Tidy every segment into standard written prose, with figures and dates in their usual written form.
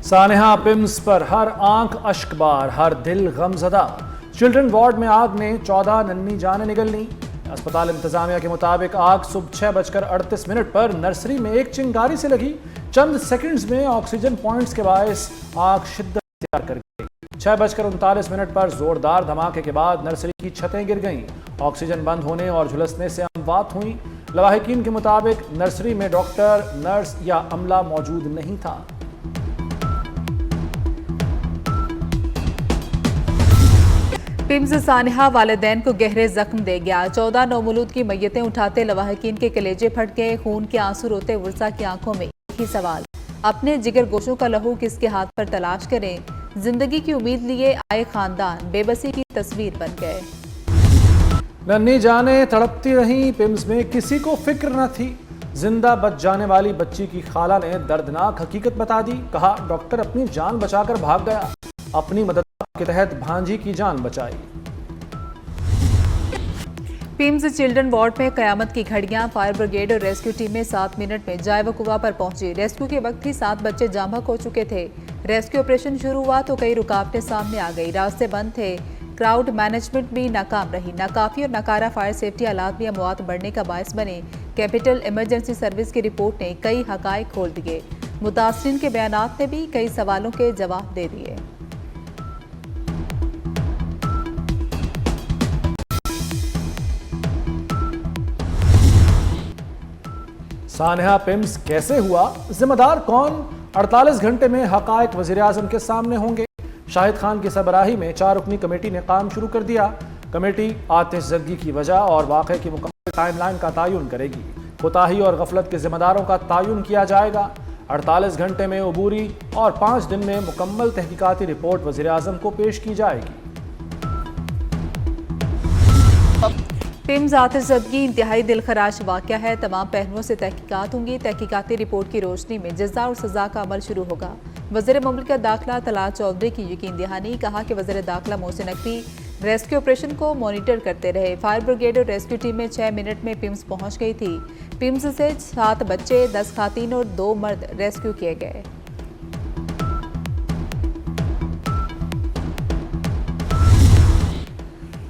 सानेहा PIMS पर हर आंख अश्कबार, हर दिल गमजदा। चिल्ड्रन वार्ड में आग ने 14 नन्ही जानें निगलनी। अस्पताल इंतजामिया के मुताबिक आग सुबह 6:38 पर नर्सरी में एक चिंगारी से लगी। चंद सेकंड्स में ऑक्सीजन पॉइंट्स के बायस आग शिद्दत इख्तियार कर गई। 6:39 पर जोरदार धमाके के बाद नर्सरी की छतें गिर गईं। ऑक्सीजन बंद होने और झुलसने से अमवात हुई। लवाहिकीन के मुताबिक नर्सरी में डॉक्टर, नर्स या अमला मौजूद नहीं था। पिम्स सानेहा वालिदैन को गहरे जख्म दे गया। 14 नौमौलूद की मैयतें उठाते लवाहिकीन के कलेजे फट गए। खून के आंसू रोते वर्षा की आंखों में एक ही सवाल, अपने जिगर गोशों का लहू किसके हाथ पर तलाश करें। जिंदगी की उम्मीद लिए आए खानदान बेबसी की तस्वीर बन गए। नन्ही जाने तड़पती रहीं, पिम्स में किसी को फिक्र न थी। जिंदा बच जाने वाली बच्ची की खाला ने दर्दनाक हकीकत बता दी। कहा, डॉक्टर अपनी जान बचाकर भाग गया, अपनी मदद के तहत भांजी की जान बचाई। पिम्स चिल्ड्रन वार्ड में कयामत की घड़ियां। फायर ब्रिगेड और रेस्क्यू टीमें 7 मिनट में जाए वकुवा पर पहुंची। रेस्क्यू के वक्त ही 7 बच्चे जाम हो चुके थे। रेस्क्यू ऑपरेशन शुरू हुआ तो कई रुकावटें सामने आ गई। रास्ते बंद थे, क्राउड मैनेजमेंट भी नाकाम रही। नाकाफी और नाकारा फायर सेफ्टी हालात भी अमवात बढ़ने का बायस बने। कैपिटल इमरजेंसी सर्विस की रिपोर्ट ने कई हकायक खोल दिए। मुतासरीन के बयानात ने भी कई सवालों के जवाब दे दिए। सानेहा पिम्स कैसे हुआ, जिम्मेदार कौन? 48 घंटे में हकायक वज़ीर आज़म के सामने होंगे। शाहिद खान की सरबराही में 4 रुकनी कमेटी ने काम शुरू कर दिया। कमेटी आतिशज़दगी की वजह और वाक़े की मुकम्मल टाइमलाइन का तयन करेगी। कोताही और गफलत के जिम्मेदारों का तयन किया जाएगा। 48 घंटे में अबूरी और 5 दिन में मुकम्मल तहकीकाती रिपोर्ट वज़ीर आज़म को पेश की जाएगी। पिम्स आतिशज़दगी इंतहाई दिलखराश वाक़या है। तमाम पहलुओं से तहकीकात होंगी। तहकीकाती रिपोर्ट की रोशनी में जज़ा और सज़ा का अमल शुरू होगा। वज़ीर मुमलिकत दाखिला तलात चौधरी की यकीन दहानी। कहा कि वज़ीर दाखिला मोहसिन नकवी रेस्क्यू ऑपरेशन को मॉनिटर करते रहे। फायर ब्रिगेड और रेस्क्यू टीमें 6 मिनट में पिम्स पहुंच गई थी। पिम्स से 7 बच्चे, 10 खातीन और 2 मर्द रेस्क्यू किए गए।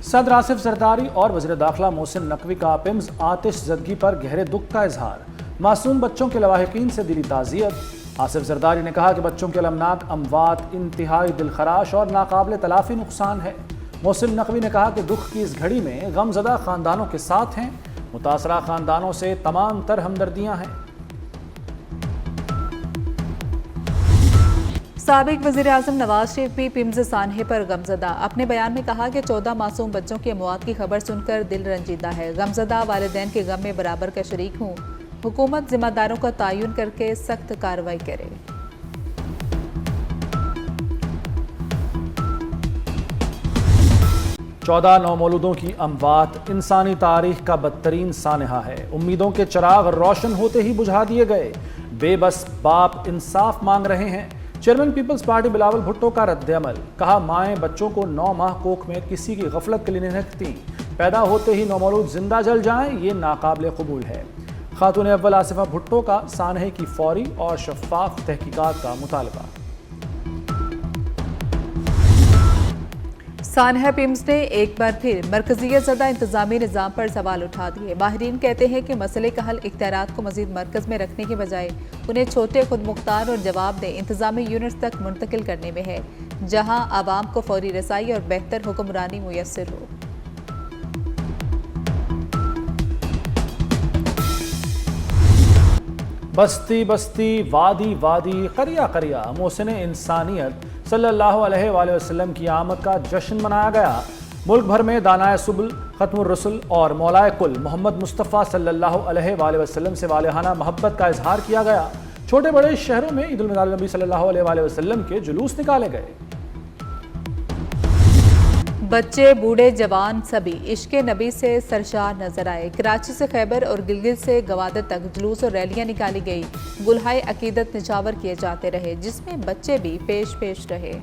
सदर आसिफ जरदारी और वज़ीर दाखिला मोहसिन नकवी का पिम्स आतिशज़दगी पर गहरे दुख का इजहार। मासूम बच्चों के लवाहिकीन से दिली ताज़ियत। आसिफ जरदारी ने कहा कि बच्चों के अलमनाक अमवात इंतहाई दिलखराश और नाकाबिल तलाफ़ी नुकसान है। मोहसिन नकवी ने कहा कि दुख की इस घड़ी में गमज़दा ख़ानदानों के साथ हैं। मुतासरा ख़ानदानों से तमाम तर हमदर्दियाँ हैं। साबिक वज़ीर आज़म नवाज शरीफ भी पिम्स सानहे पर गमज़दा। अपने बयान में कहा कि 14 मासूम बच्चों की अमवात की खबर सुनकर दिल रंजीदा है। गमज़दा वालिदैन के गम में बराबर का शरीक हूँ। हुकूमत जिम्मेदारों का तयन करके सख्त कार्रवाई करे। चौदह नौमौलूदों की अमवात इंसानी तारीख का बदतरीन सानहा है। उम्मीदों के चिराग रोशन होते ही बुझा दिए गए। बेबस बाप इंसाफ मांग रहे हैं। Chairman Peoples Party Bilawal Bhutto का रद्द-ए-अमल। कहा, माएँ बच्चों को 9 माह कोख में किसी की गफलत के लिए नहीं रखती। पैदा होते ही नौमौलूद जिंदा जल जाएं, ये नाकाबिल कबूल है। खातून अव्वल आसिफा भुट्टो का सानहे की फौरी और शफाफ तहकीकात का मुतालबा। सानहा पिम्स ने एक बार फिर मरकजियत ज़दा इंतजामी निज़ाम पर सवाल उठा दिए। माहिरीन कहते हैं कि मसले का हल इख्तियारात को मजीद मरकज़ में रखने के बजाय उन्हें छोटे खुद मुख्तार और जवाबदेह इंतजामी यूनिट्स तक मुंतकिल करने में है, जहां आवाम को फौरी रसाई और बेहतर हुक्मरानी मुयस्सर हो। बस्ती बस्ती, वादी वादी, करिया करिया, मोहसिन इंसानियत सल्लल्लाहु अलैहि वसल्लम की आमद का जश्न मनाया गया। मुल्क भर में दानाए सुबुल, खत्मुर रसूल और मौलाए कुल मोहम्मद मुस्तफ़ा सल्लल्लाहु अलैहि वसल्लम से वालिहाना मोहब्बत का इजहार किया गया। छोटे बड़े शहरों में ईद उल मिलाद नबी सल्लल्लाहु अलैहि वसल्लम के जुलूस निकाले गए। बच्चे, बूढ़े, जवान सभी इश्क़े नबी से सरशार नजर आए। कराची से खैबर और गिलगित से गवादर तक जुलूस और रैलियां निकाली गई। गुलहाए अकीदत निछावर किए जाते रहे, जिसमें बच्चे भी पेश पेश रहे।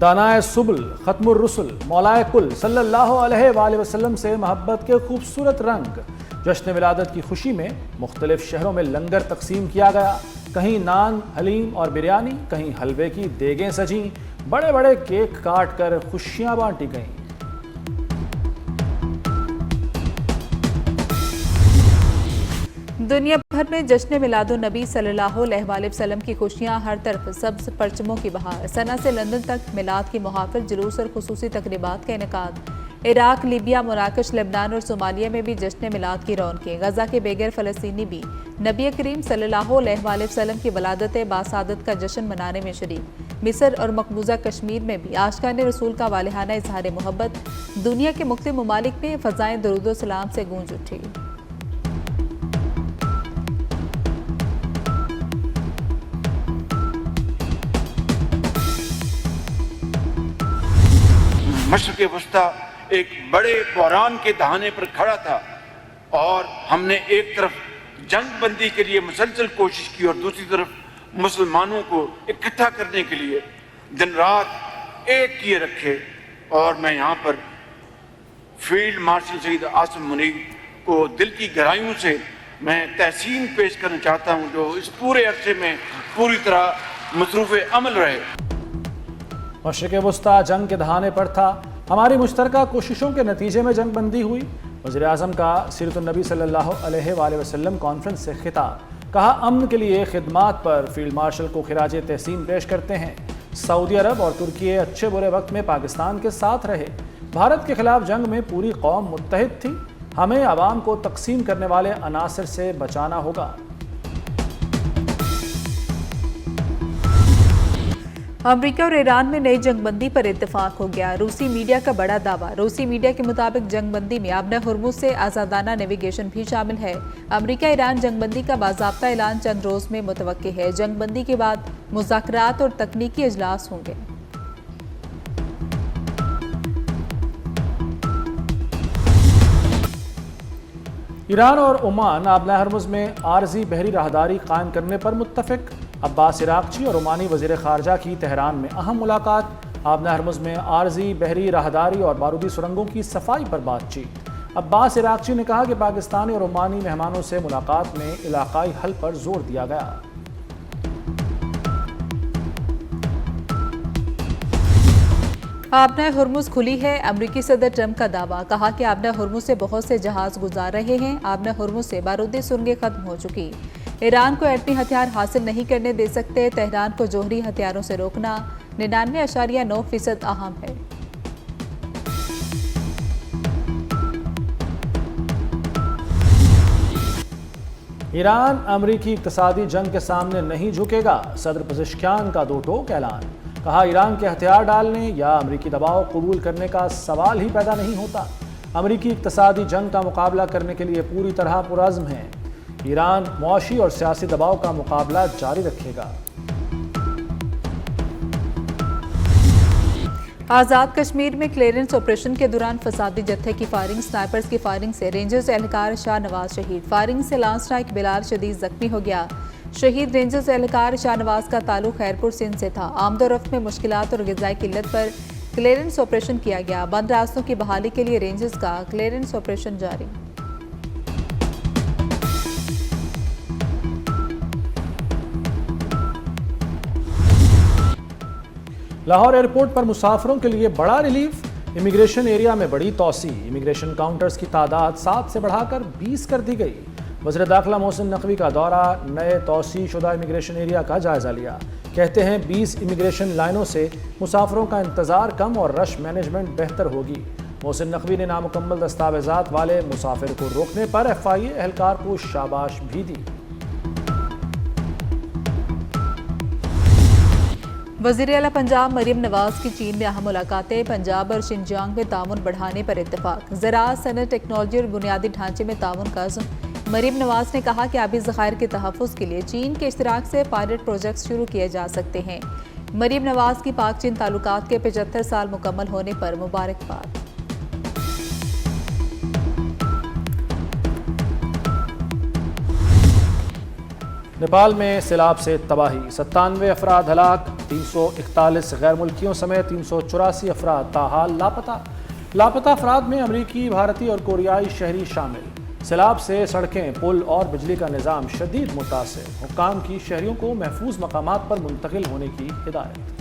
दानाए सुबुल खत्मुर रुसुल मौलाए कुल सल्लल्लाहु अलैहि वसल्लम से मोहब्बत के खूबसूरत रंग। जश्न विलादत की खुशी में मुख्तलिफ शहरों में लंगर तकसीम किया गया। कहीं नान हलीम और बिरयानी, कहीं हलवे की देगें सजी, बड़े बड़े केक काट कर खुशियां बांटी गईं। दुनिया भर में जश्न मिलादुन नबी सल्लल्लाहु अलैहि वसल्लम की खुशियां, हर तरफ सब्ज परचमों की बहार। सना से लंदन तक मिलाद की मुहाफिज जुलूस और खुसूसी तकरीबात का इनेकाद। इराक, लीबिया, मराकश, लेबनान और सोमालिया में भी जश्न मिलाद की रौनकें। गजा के बेघर फ़लस्तीनी भी नबी करीम सल्लल्लाहु अलैहि वसल्लम की वलादत बासादत का जश्न मनाने में शरीक। मिस्र और मकबूजा कश्मीर में भी आशिकान रसूल का वालिहाना इजहार मोहब्बत। दुनिया के मुख्तलिफ ममालिक में फ़ज़ाएं दुरूद सलाम से गूंज उठी। मशरिक़ वस्ता एक बड़े बहरान के दहाने पर खड़ा था और हमने एक तरफ जंग बंदी के लिए मुसलसल कोशिश की और दूसरी तरफ मुसलमानों को इकट्ठा करने के लिए दिन रात एक किए रखे। और मैं यहाँ पर फील्ड मार्शल शहीद आसिम मुनीर को दिल की गहराइयों से मैं तहसीन पेश करना चाहता हूँ, जो इस पूरे अरसे में पूरी तरह मसरूफ़ अमल रहे। मशरिक़ वस्ता जंग के दहाने पर था। हमारी मुश्तरका कोशिशों के नतीजे में जंग बंदी हुई। वज़ीर आज़म का सीरतुन नबी सल्लल्लाहु अलैहि वसल्लम कॉन्फ्रेंस से खिताब। कहा, अमन के लिए खिदमात पर फील्ड मार्शल को खिराज तहसीन पेश करते हैं। सऊदी अरब और तुर्की अच्छे बुरे वक्त में पाकिस्तान के साथ रहे। भारत के खिलाफ जंग में पूरी कौम मुत्तहिद थी। हमें अवाम को तकसीम करने वाले अनासर से बचाना होगा। अमेरिका और ईरान में नई जंगबंदी पर इत्तेफाक हो गया। रूसी मीडिया का बड़ा दावा। रूसी मीडिया के मुताबिक जंगबंदी में आबना हुर्मुज से आज़ादाना नेविगेशन भी शामिल है। अमेरिका ईरान जंगबंदी का बाज़ाब्ता ऐलान चंद रोज में मुतवक्किल है। जंगबंदी के बाद मुज़ाकरात और तकनीकी इजलास होंगे। ईरान और ओमान आबना हुर्मुज में आरजी बहरी राहदारी कायम करने पर मुत्तफिक। अब्बास इराक़ची और ओमानी वज़ीर ख़ारजा की तेहरान में अहम मुलाकात। आबना हुर्मुज में आरजी बहरी राहदारी और बारूदी सुरंगों की सफाई पर बातचीत। अब्बास इराक़ची ने कहा कि पाकिस्तानी और ओमानी मेहमानों से मुलाकात में इलाकाई हल पर जोर दिया गया। आबना हुर्मुज खुली है। अमरीकी सदर ट्रंप का दावा। कहा कि आबना हुर्मुज से बहुत से जहाज गुजार रहे हैं। आबना हुर्मुज से बारूदी सुरंगें खत्म हो चुकी। ईरान को एटमी हथियार हासिल नहीं करने दे सकते। तेहरान को जोहरी हथियारों से रोकना 99.9% अहम है। ईरान अमरीकी इक़्तिसादी जंग के सामने नहीं झुकेगा। सदर पज़ेश्कियान का दो टोक ऐलान। कहा, ईरान के हथियार डालने या अमरीकी दबाव कबूल करने का सवाल ही पैदा नहीं होता। अमरीकी इक़्तिसादी जंग का मुकाबला करने के लिए पूरी तरह पुरअज़्म है। ईरान मुआशी और सियासी दबाव का मुकाबला जारी रखेगा। आज़ाद कश्मीर में क्लियरेंस ऑपरेशन के दौरान फसादी जत्थे की फायरिंग। स्नाइपर्स की फायरिंग से रेंजर्स एहलकार शाह नवाज शहीद। फायरिंग से लांस नाइक बिलाल शदीद जख्मी हो गया। शहीद रेंजर्स एहलकार शाह नवाज का ताल्लुक खैरपुर सिंध से था। आमदोरफ्त में मुश्किलात और ग़िज़ाई किल्लत पर क्लियरेंस ऑपरेशन किया गया। बंद रास्तों की बहाली के लिए रेंजर्स का क्लियरेंस ऑपरेशन जारी। लाहौर एयरपोर्ट पर मुसाफिरों के लिए बड़ा रिलीफ। इमिग्रेशन एरिया में बड़ी तोसी। इमिग्रेशन काउंटर्स की तादाद 7 से बढ़ाकर 20 कर दी गई। वज़ीर दाखिला मोहसिन नकवी का दौरा नए तोसी शुदा इमिग्रेशन एरिया का जायजा लिया। कहते हैं 20 इमिग्रेशन लाइनों से मुसाफिरों का इंतज़ार कम और रश मैनेजमेंट बेहतर होगी। मोहसिन नकवी ने नामुकम्मल दस्तावेजात वाले मुसाफिर को रोकने पर FIA एहलकार को शाबाश भी दी। वज़ीर आला पंजाब मरीम नवाज की चीन में अहम मुलाकातें। पंजाब और शिनजियांग में ताउन बढ़ाने पर इत्तेफाक। ज़राअत, सनअत, टेक्नोलॉजी और बुनियादी ढांचे में ताउन का अज़्म। मरीम नवाज ने कहा कि आबी ज़खायर के तहफ़्फ़ुज़ के लिए चीन के इश्तिराक से पायलट प्रोजेक्ट शुरू किए जा सकते हैं। मरीम नवाज की पाक चीन ताल्लुकात के 75 साल मुकम्मल होने पर मुबारकबाद। नेपाल में सैलाब से तबाही, 97 अफराद हलाक। 341 गैर मुल्कियों समेत 384 अफराद ताहाल लापता। लापता अफराद में अमरीकी, भारतीय और कोरियाई शहरी शामिल। सैलाब से सड़कें, पुल और बिजली का निज़ाम शदीद मुतासिर। हुक्काम की शहरियों को महफूज मकामात पर मुंतकिल होने की हिदायत।